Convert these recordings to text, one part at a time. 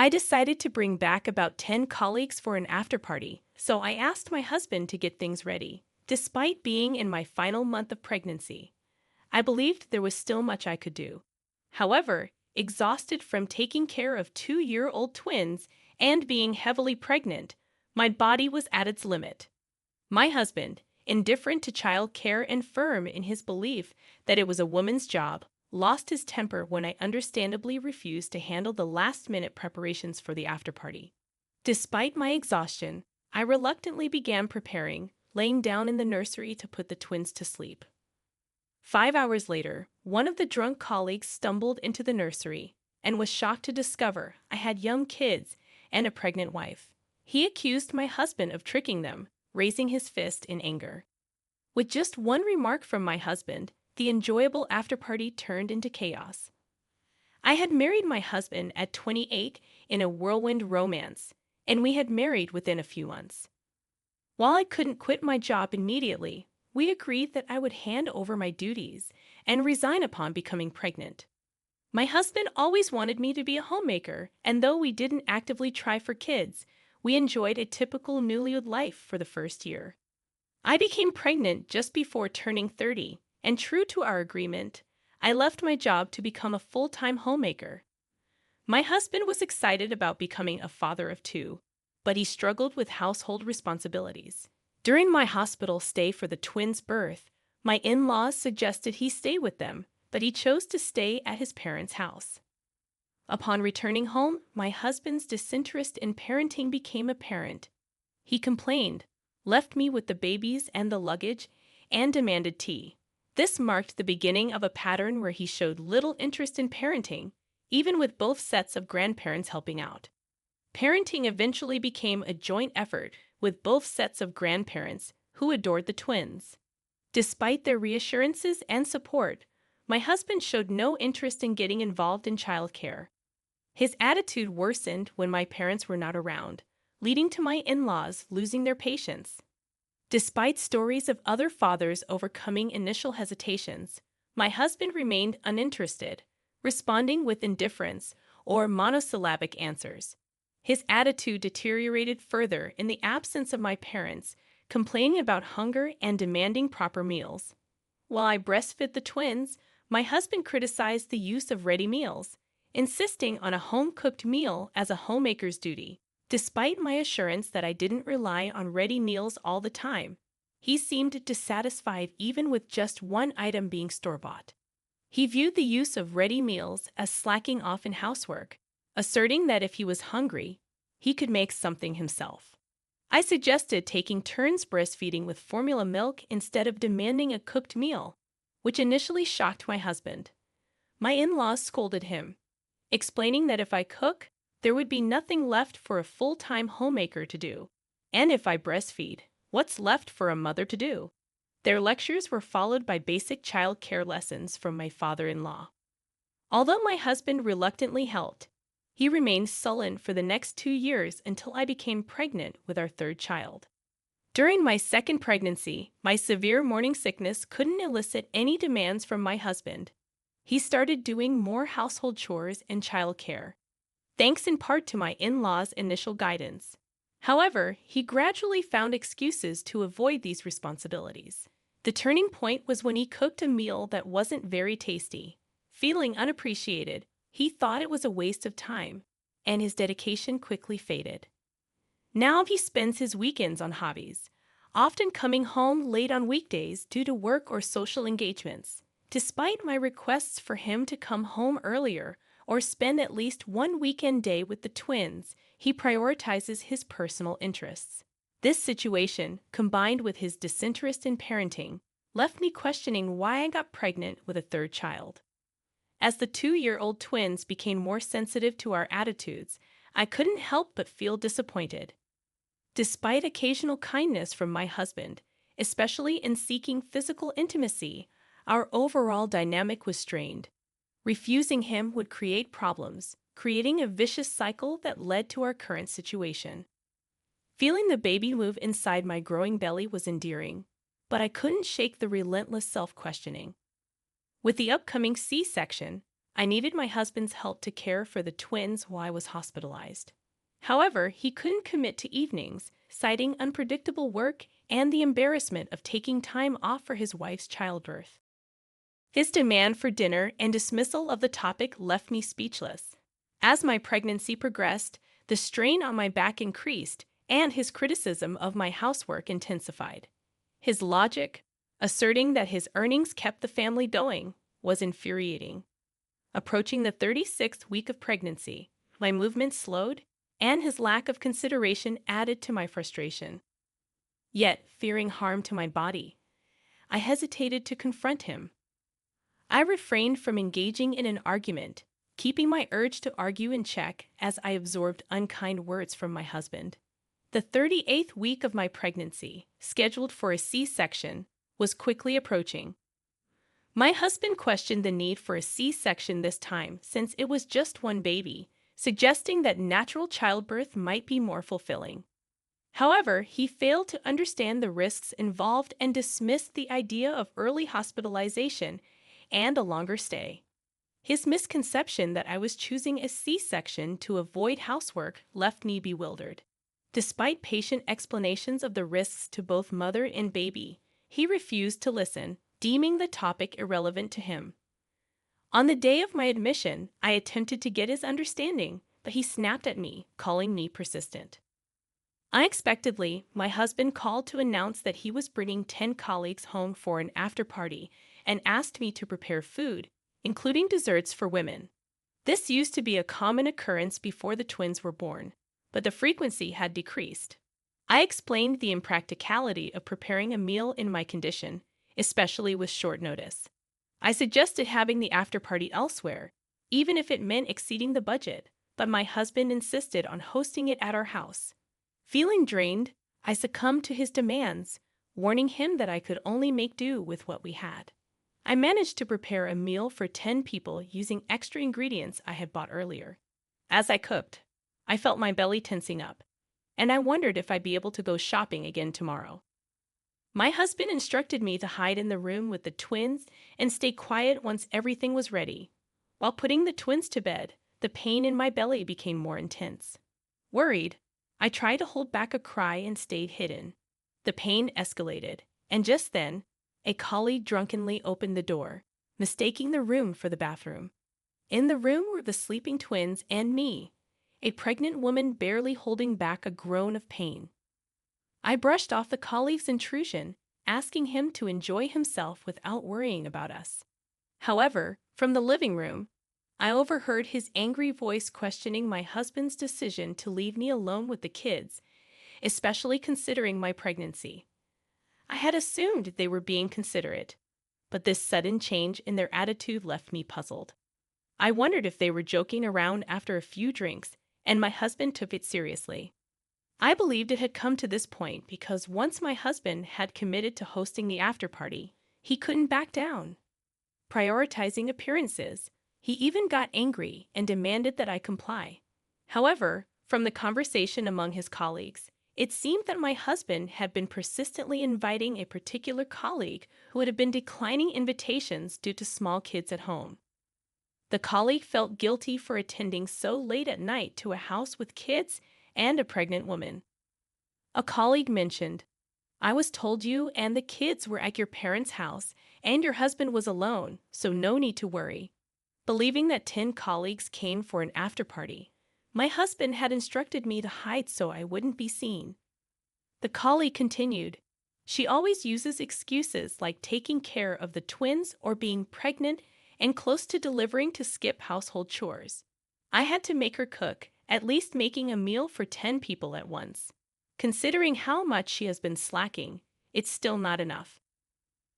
I decided to bring back about 10 colleagues for an after party, so I asked my husband to get things ready. Despite being in my final month of pregnancy, I believed there was still much I could do. However, exhausted from taking care of 2-year-old twins and being heavily pregnant, my body was at its limit. My husband, indifferent to child care and firm in his belief that it was a woman's job, lost his temper when I understandably refused to handle the last-minute preparations for the after-party. Despite my exhaustion, I reluctantly began preparing, laying down in the nursery to put the twins to sleep. 5 hours later, one of the drunk colleagues stumbled into the nursery and was shocked to discover I had young kids and a pregnant wife. He accused my husband of tricking them, raising his fist in anger. With just one remark from my husband, the enjoyable after-party turned into chaos. I had married my husband at 28 in a whirlwind romance, and we had married within a few months. While I couldn't quit my job immediately, we agreed that I would hand over my duties and resign upon becoming pregnant. My husband always wanted me to be a homemaker, and though we didn't actively try for kids, we enjoyed a typical newlywed life for the first year. I became pregnant just before turning 30, and true to our agreement, I left my job to become a full-time homemaker. My husband was excited about becoming a father of 2, but he struggled with household responsibilities. During my hospital stay for the twins' birth, my in-laws suggested he stay with them, but he chose to stay at his parents' house. Upon returning home, my husband's disinterest in parenting became apparent. He complained, left me with the babies and the luggage, and demanded tea. This marked the beginning of a pattern where he showed little interest in parenting, even with both sets of grandparents helping out. Parenting eventually became a joint effort with both sets of grandparents who adored the twins. Despite their reassurances and support, my husband showed no interest in getting involved in childcare. His attitude worsened when my parents were not around, leading to my in-laws losing their patience. Despite stories of other fathers overcoming initial hesitations, my husband remained uninterested, responding with indifference or monosyllabic answers. His attitude deteriorated further in the absence of my parents, complaining about hunger and demanding proper meals. While I breastfed the twins, my husband criticized the use of ready meals, insisting on a home-cooked meal as a homemaker's duty. Despite my assurance that I didn't rely on ready meals all the time, he seemed dissatisfied even with just one item being store-bought. He viewed the use of ready meals as slacking off in housework, asserting that if he was hungry, he could make something himself. I suggested taking turns breastfeeding with formula milk instead of demanding a cooked meal, which initially shocked my husband. My in-laws scolded him, explaining that if I cook, there would be nothing left for a full-time homemaker to do, and if I breastfeed, what's left for a mother to do? Their lectures were followed by basic child care lessons from my father-in-law. Although my husband reluctantly helped, he remained sullen for the next 2 years until I became pregnant with our third child. During my second pregnancy, my severe morning sickness couldn't elicit any demands from my husband. He started doing more household chores and child care, thanks in part to my in-laws' initial guidance. However, he gradually found excuses to avoid these responsibilities. The turning point was when he cooked a meal that wasn't very tasty. Feeling unappreciated, he thought it was a waste of time, and his dedication quickly faded. Now he spends his weekends on hobbies, often coming home late on weekdays due to work or social engagements. Despite my requests for him to come home earlier or spend at least one weekend day with the twins, he prioritizes his personal interests. This situation, combined with his disinterest in parenting, left me questioning why I got pregnant with a third child. As the 2-year-old twins became more sensitive to our attitudes, I couldn't help but feel disappointed. Despite occasional kindness from my husband, especially in seeking physical intimacy, our overall dynamic was strained. Refusing him would create problems, creating a vicious cycle that led to our current situation. Feeling the baby move inside my growing belly was endearing, but I couldn't shake the relentless self-questioning. With the upcoming C-section, I needed my husband's help to care for the twins while I was hospitalized. However, he couldn't commit to evenings, citing unpredictable work and the embarrassment of taking time off for his wife's childbirth. His demand for dinner and dismissal of the topic left me speechless. As my pregnancy progressed, the strain on my back increased, and his criticism of my housework intensified. His logic, asserting that his earnings kept the family going, was infuriating. Approaching the 36th week of pregnancy, my movement slowed, and his lack of consideration added to my frustration. Yet, fearing harm to my body, I hesitated to confront him. I refrained from engaging in an argument, keeping my urge to argue in check as I absorbed unkind words from my husband. The 38th week of my pregnancy, scheduled for a C-section, was quickly approaching. My husband questioned the need for a C-section this time since it was just one baby, suggesting that natural childbirth might be more fulfilling. However, he failed to understand the risks involved and dismissed the idea of early hospitalization and a longer stay. His misconception that I was choosing a C-section to avoid housework left me bewildered. Despite patient explanations of the risks to both mother and baby, he refused to listen, deeming the topic irrelevant to him. On the day of my admission, I attempted to get his understanding, but he snapped at me, calling me persistent. Unexpectedly, my husband called to announce that he was bringing 10 colleagues home for an after-party and asked me to prepare food, including desserts for women. This used to be a common occurrence before the twins were born, but the frequency had decreased. I explained the impracticality of preparing a meal in my condition, especially with short notice. I suggested having the after-party elsewhere, even if it meant exceeding the budget, but my husband insisted on hosting it at our house. Feeling drained, I succumbed to his demands, warning him that I could only make do with what we had. I managed to prepare a meal for 10 people using extra ingredients I had bought earlier. As I cooked, I felt my belly tensing up, and I wondered if I'd be able to go shopping again tomorrow. My husband instructed me to hide in the room with the twins and stay quiet once everything was ready. While putting the twins to bed, the pain in my belly became more intense. Worried, I tried to hold back a cry and stayed hidden. The pain escalated, and just then, a colleague drunkenly opened the door, mistaking the room for the bathroom. In the room were the sleeping twins and me, a pregnant woman barely holding back a groan of pain. I brushed off the colleague's intrusion, asking him to enjoy himself without worrying about us. However, from the living room, I overheard his angry voice questioning my husband's decision to leave me alone with the kids, especially considering my pregnancy. I had assumed they were being considerate, but this sudden change in their attitude left me puzzled. I wondered if they were joking around after a few drinks, and my husband took it seriously. I believed it had come to this point because once my husband had committed to hosting the after-party, he couldn't back down. Prioritizing appearances, he even got angry and demanded that I comply. However, from the conversation among his colleagues, it seemed that my husband had been persistently inviting a particular colleague who had been declining invitations due to small kids at home. The colleague felt guilty for attending so late at night to a house with kids and a pregnant woman. A colleague mentioned, "I was told you and the kids were at your parents' house and your husband was alone, so no need to worry." Believing that 10 colleagues came for an after-party, my husband had instructed me to hide so I wouldn't be seen. The colleague continued, "She always uses excuses like taking care of the twins or being pregnant and close to delivering to skip household chores. I had to make her cook, at least making a meal for 10 people at once. Considering how much she has been slacking, it's still not enough."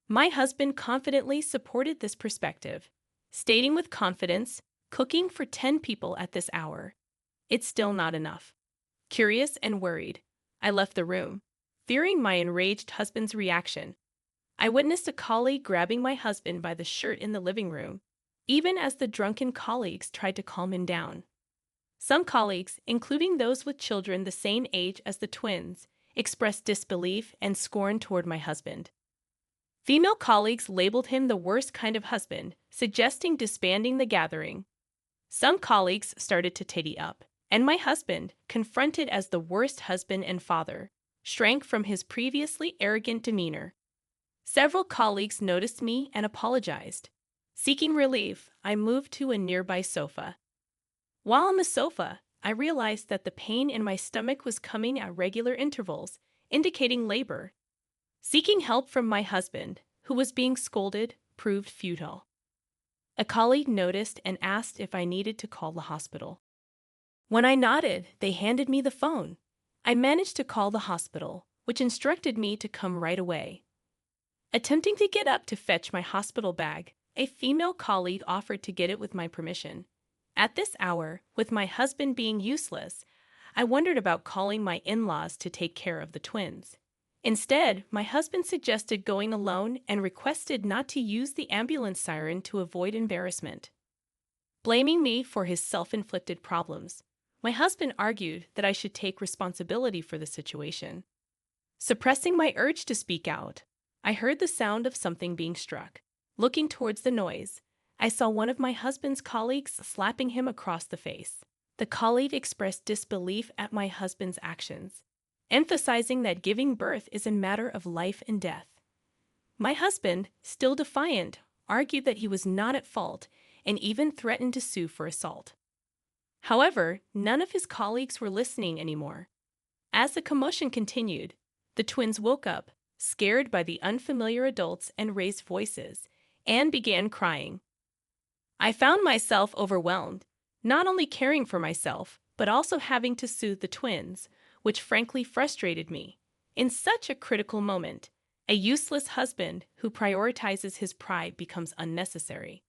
My husband confidently supported this perspective, stating with confidence, "Cooking for 10 people at this hour. It's still not enough." Curious and worried, I left the room, fearing my enraged husband's reaction. I witnessed a colleague grabbing my husband by the shirt in the living room, even as the drunken colleagues tried to calm him down. Some colleagues, including those with children the same age as the twins, expressed disbelief and scorn toward my husband. Female colleagues labeled him the worst kind of husband, suggesting disbanding the gathering. Some colleagues started to tiddy up, and my husband, confronted as the worst husband and father, shrank from his previously arrogant demeanor. Several colleagues noticed me and apologized. Seeking relief, I moved to a nearby sofa. While on the sofa, I realized that the pain in my stomach was coming at regular intervals, indicating labor. Seeking help from my husband, who was being scolded, proved futile. A colleague noticed and asked if I needed to call the hospital. When I nodded, they handed me the phone. I managed to call the hospital, which instructed me to come right away. Attempting to get up to fetch my hospital bag, a female colleague offered to get it with my permission. At this hour, with my husband being useless, I wondered about calling my in-laws to take care of the twins. Instead, my husband suggested going alone and requested not to use the ambulance siren to avoid embarrassment. Blaming me for his self-inflicted problems, my husband argued that I should take responsibility for the situation. Suppressing my urge to speak out, I heard the sound of something being struck. Looking towards the noise, I saw one of my husband's colleagues slapping him across the face. The colleague expressed disbelief at my husband's actions, emphasizing that giving birth is a matter of life and death. My husband, still defiant, argued that he was not at fault and even threatened to sue for assault. However, none of his colleagues were listening anymore. As the commotion continued, the twins woke up, scared by the unfamiliar adults, and raised voices, and began crying. I found myself overwhelmed, not only caring for myself, but also having to soothe the twins, which frankly frustrated me. In such a critical moment, a useless husband who prioritizes his pride becomes unnecessary.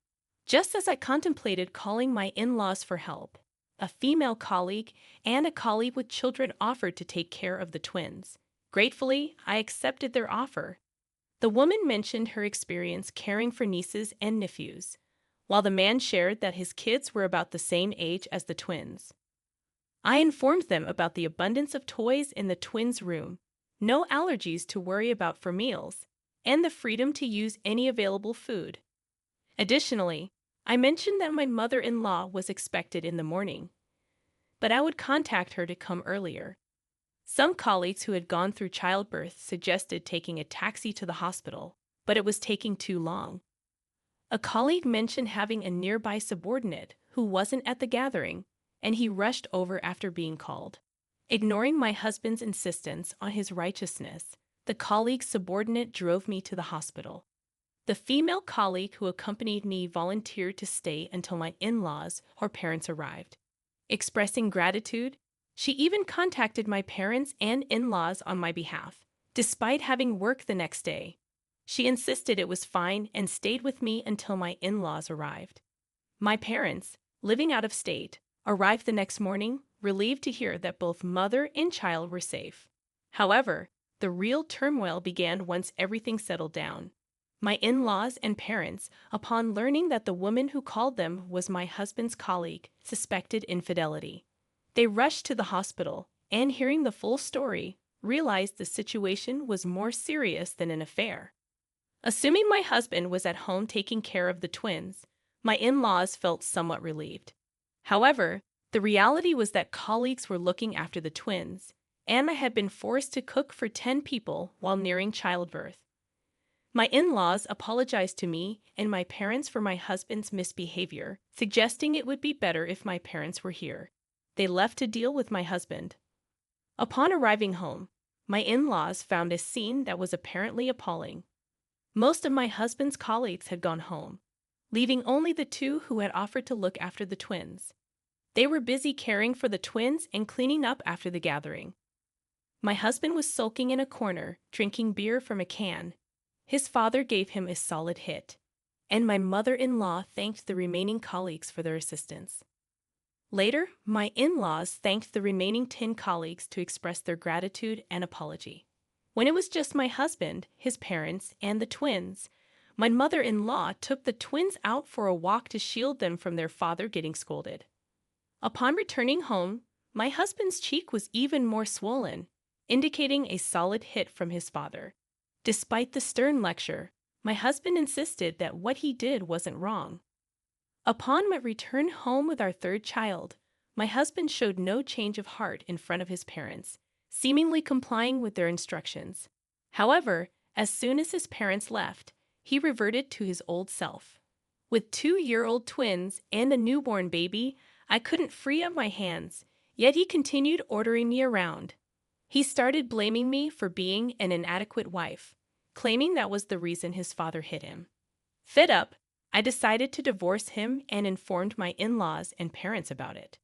Just as I contemplated calling my in-laws for help, a female colleague and a colleague with children offered to take care of the twins. Gratefully, I accepted their offer. The woman mentioned her experience caring for nieces and nephews, while the man shared that his kids were about the same age as the twins. I informed them about the abundance of toys in the twins' room, no allergies to worry about for meals, and the freedom to use any available food. Additionally, I mentioned that my mother-in-law was expected in the morning, but I would contact her to come earlier. Some colleagues who had gone through childbirth suggested taking a taxi to the hospital, but it was taking too long. A colleague mentioned having a nearby subordinate who wasn't at the gathering, and he rushed over after being called. Ignoring my husband's insistence on his righteousness, the colleague's subordinate drove me to the hospital. The female colleague who accompanied me volunteered to stay until my in-laws or parents arrived. Expressing gratitude, she even contacted my parents and in-laws on my behalf. Despite having work the next day, she insisted it was fine and stayed with me until my in-laws arrived. My parents, living out of state, arrived the next morning, relieved to hear that both mother and child were safe. However, the real turmoil began once everything settled down. My in-laws and parents, upon learning that the woman who called them was my husband's colleague, suspected infidelity. They rushed to the hospital, and hearing the full story, realized the situation was more serious than an affair. Assuming my husband was at home taking care of the twins, my in-laws felt somewhat relieved. However, the reality was that colleagues were looking after the twins, and I had been forced to cook for 10 people while nearing childbirth. My in-laws apologized to me and my parents for my husband's misbehavior, suggesting it would be better if my parents were here. They left to deal with my husband. Upon arriving home, my in-laws found a scene that was apparently appalling. Most of my husband's colleagues had gone home, leaving only the 2 who had offered to look after the twins. They were busy caring for the twins and cleaning up after the gathering. My husband was sulking in a corner, drinking beer from a can. His father gave him a solid hit, and my mother-in-law thanked the remaining colleagues for their assistance. Later, my in-laws thanked the remaining 10 colleagues to express their gratitude and apology. When it was just my husband, his parents, and the twins, my mother-in-law took the twins out for a walk to shield them from their father getting scolded. Upon returning home, my husband's cheek was even more swollen, indicating a solid hit from his father. Despite the stern lecture, My husband insisted that what he did wasn't wrong. Upon my return home with our third child, my husband showed no change of heart in front of his parents, seemingly complying with their instructions. However, as soon as his parents left, he reverted to his old self. With 2-year-old twins and a newborn baby, I couldn't free up my hands, yet he continued ordering me around. He started blaming me for being an inadequate wife, claiming that was the reason his father hit him. Fed up, I decided to divorce him and informed my in-laws and parents about it.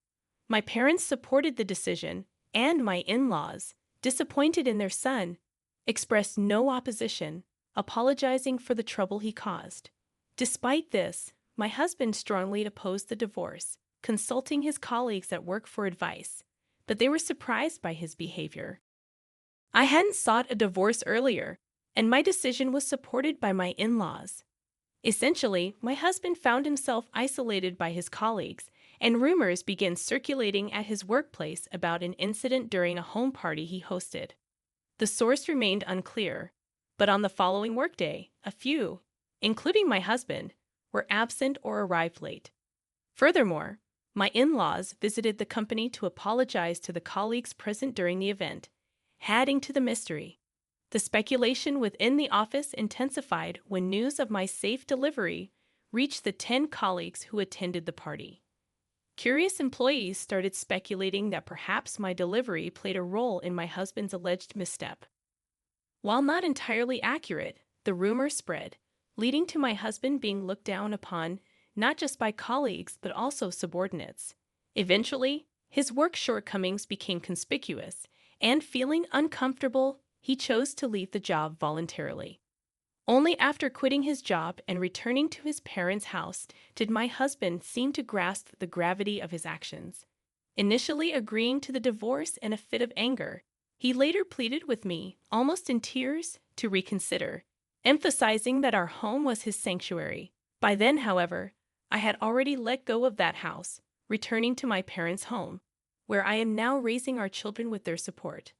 My parents supported the decision, and my in-laws, disappointed in their son, expressed no opposition, apologizing for the trouble he caused. Despite this, my husband strongly opposed the divorce, consulting his colleagues at work for advice, but they were surprised by his behavior. I hadn't sought a divorce earlier, and my decision was supported by my in-laws. Essentially, my husband found himself isolated by his colleagues, and rumors began circulating at his workplace about an incident during a home party he hosted. The source remained unclear, but on the following workday, a few, including my husband, were absent or arrived late. Furthermore, my in-laws visited the company to apologize to the colleagues present during the event, adding to the mystery. The speculation within the office intensified when news of my safe delivery reached the 10 colleagues who attended the party. Curious employees started speculating that perhaps my delivery played a role in my husband's alleged misstep. While not entirely accurate, the rumor spread, leading to my husband being looked down upon not just by colleagues but also subordinates. Eventually, his work shortcomings became conspicuous, and feeling uncomfortable, he chose to leave the job voluntarily. Only after quitting his job and returning to his parents' house did my husband seem to grasp the gravity of his actions. Initially agreeing to the divorce in a fit of anger, he later pleaded with me, almost in tears, to reconsider, emphasizing that our home was his sanctuary. By then, however, I had already let go of that house, returning to my parents' home, where I am now raising our children with their support.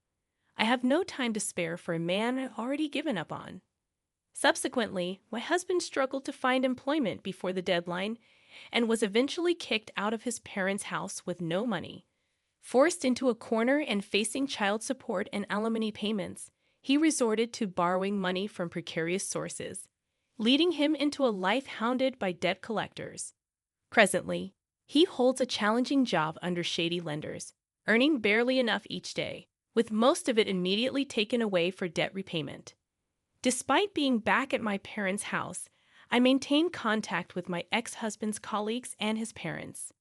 I have no time to spare for a man I've already given up on. Subsequently, my husband struggled to find employment before the deadline and was eventually kicked out of his parents' house with no money. Forced into a corner and facing child support and alimony payments, he resorted to borrowing money from precarious sources, leading him into a life hounded by debt collectors. Presently, he holds a challenging job under shady lenders, earning barely enough each day, with most of it immediately taken away for debt repayment. Despite being back at my parents' house, I maintained contact with my ex-husband's colleagues and his parents.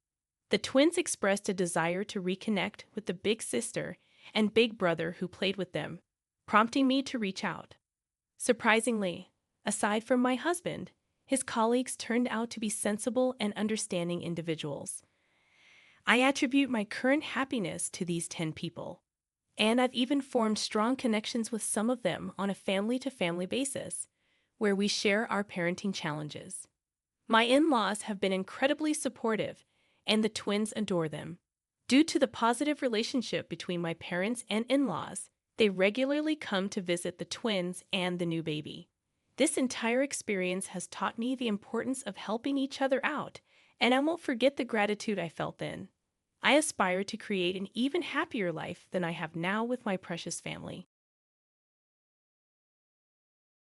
The twins expressed a desire to reconnect with the big sister and big brother who played with them, prompting me to reach out. Surprisingly, aside from my husband, his colleagues turned out to be sensible and understanding individuals. I attribute my current happiness to these 10 people, and I've even formed strong connections with some of them on a family-to-family basis, where we share our parenting challenges. My in-laws have been incredibly supportive, and the twins adore them. Due to the positive relationship between my parents and in-laws, they regularly come to visit the twins and the new baby. This entire experience has taught me the importance of helping each other out, and I won't forget the gratitude I felt then. I aspire to create an even happier life than I have now with my precious family.